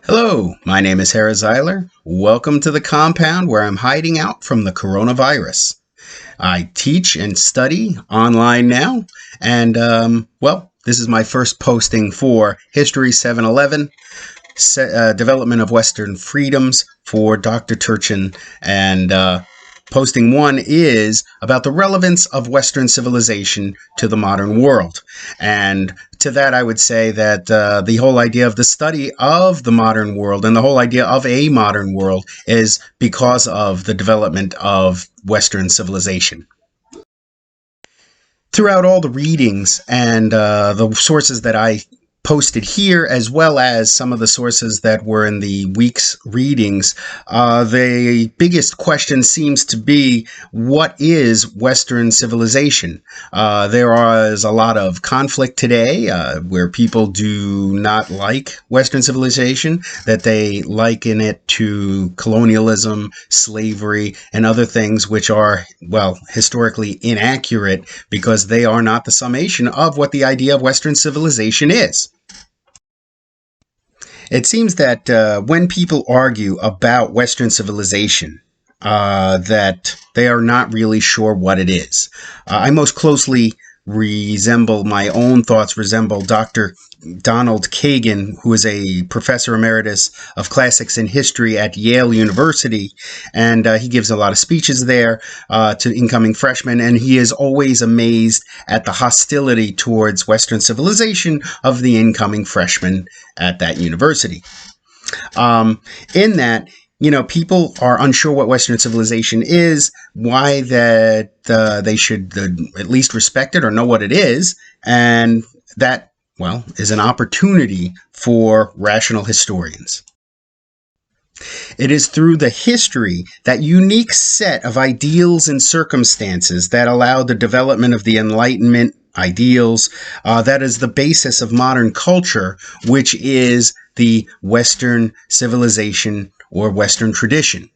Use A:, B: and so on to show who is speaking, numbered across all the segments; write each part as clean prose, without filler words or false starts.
A: Hello, my name is Harry Zeiler. Welcome to the compound where I'm hiding out from the coronavirus. I teach and study online now, and this is my first posting for History 711, Development of Western Freedoms for Dr. Turchin, and posting one is about the relevance of Western civilization to the modern world. And to that, I would say that the whole idea of the study of the modern world and the whole idea of a modern world is because of the development of Western civilization. Throughout all the readings and the sources that I posted here, as well as some of the sources that were in the week's readings, the biggest question seems to be, what is Western civilization? There is a lot of conflict today where people do not like Western civilization, that they liken it to colonialism, slavery, and other things which are, historically inaccurate because they are not the summation of what the idea of Western civilization is. It seems that when people argue about Western civilization, that they are not really sure what it is. I most closely my own thoughts resemble Dr. Donald Kagan, who is a professor emeritus of classics and history at Yale University, and he gives a lot of speeches there to incoming freshmen, and he is always amazed at the hostility towards Western civilization of the incoming freshmen at that university. In that, people are unsure what Western civilization is, why that they should at least respect it or know what it is, and that, is an opportunity for rational historians. It is through the history, that unique set of ideals and circumstances that allow the development of the Enlightenment ideals, that is the basis of modern culture, which is the Western civilization or Western tradition.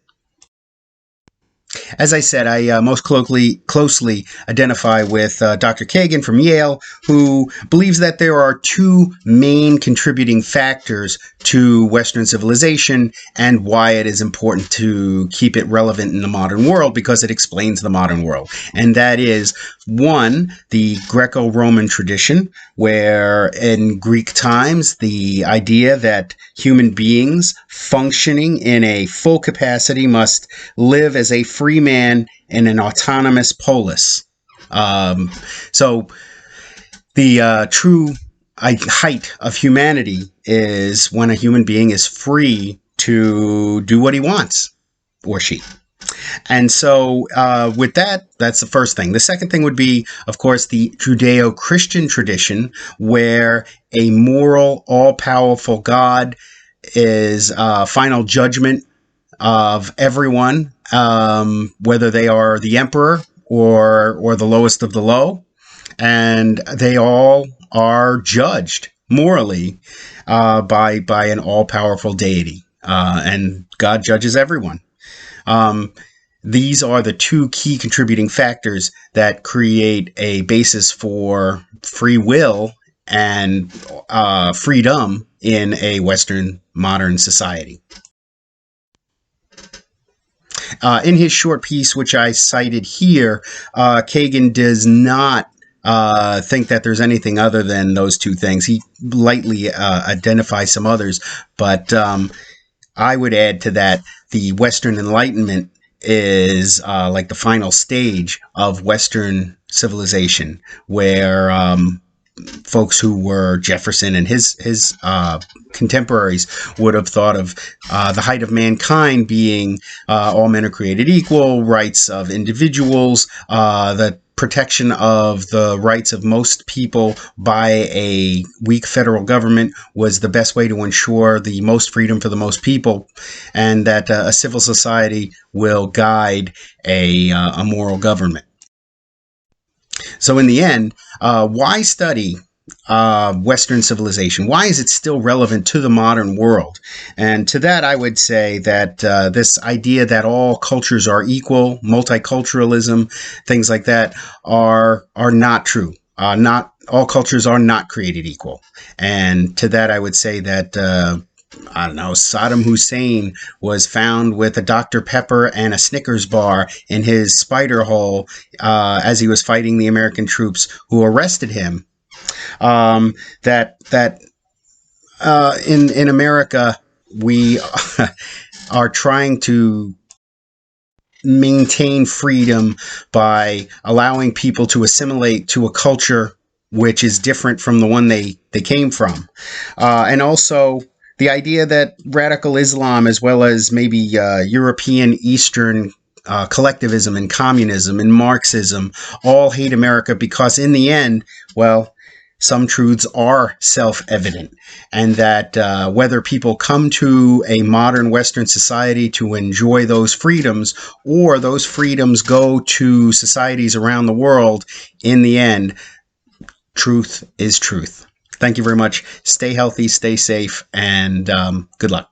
A: As I said, I most closely identify with Dr. Kagan from Yale, who believes that there are two main contributing factors to Western civilization and why it is important to keep it relevant in the modern world, because it explains the modern world. And that is, one, the Greco-Roman tradition, where in Greek times, the idea that human beings functioning in a full capacity must live as a free man in an autonomous polis. So the true height of humanity is when a human being is free to do what he wants, or she. And so with that, that's the first thing. The second thing would be, of course, the Judeo-Christian tradition, where a moral, all-powerful God is final judgment of everyone, whether they are the emperor or the lowest of the low, and they all are judged morally by an all-powerful deity, and God judges everyone. These are the two key contributing factors that create a basis for free will and freedom in a Western modern society. In his short piece, which I cited here, Kagan does not think that there's anything other than those two things. He lightly identifies some others, but I would add to that the Western Enlightenment is like the final stage of Western civilization, where folks who were Jefferson and his contemporaries would have thought of the height of mankind being all men are created equal, rights of individuals, the protection of the rights of most people by a weak federal government was the best way to ensure the most freedom for the most people, and that a civil society will guide a moral government. So in the end, why study Western civilization? Why is it still relevant to the modern world? And to that, I would say that this idea that all cultures are equal, multiculturalism, things like that, are not true. Not all cultures are not created equal. And to that, I would say that I don't know, Saddam Hussein was found with a Dr. Pepper and a Snickers bar in his spider hole as he was fighting the American troops who arrested him. That in America we are trying to maintain freedom by allowing people to assimilate to a culture which is different from the one they came from. And also the idea that radical Islam, as well as maybe European Eastern collectivism and communism and Marxism, all hate America because in the end, well, some truths are self-evident, and that whether people come to a modern Western society to enjoy those freedoms or those freedoms go to societies around the world, in the end, truth is truth. Thank you very much. Stay healthy, stay safe, and good luck.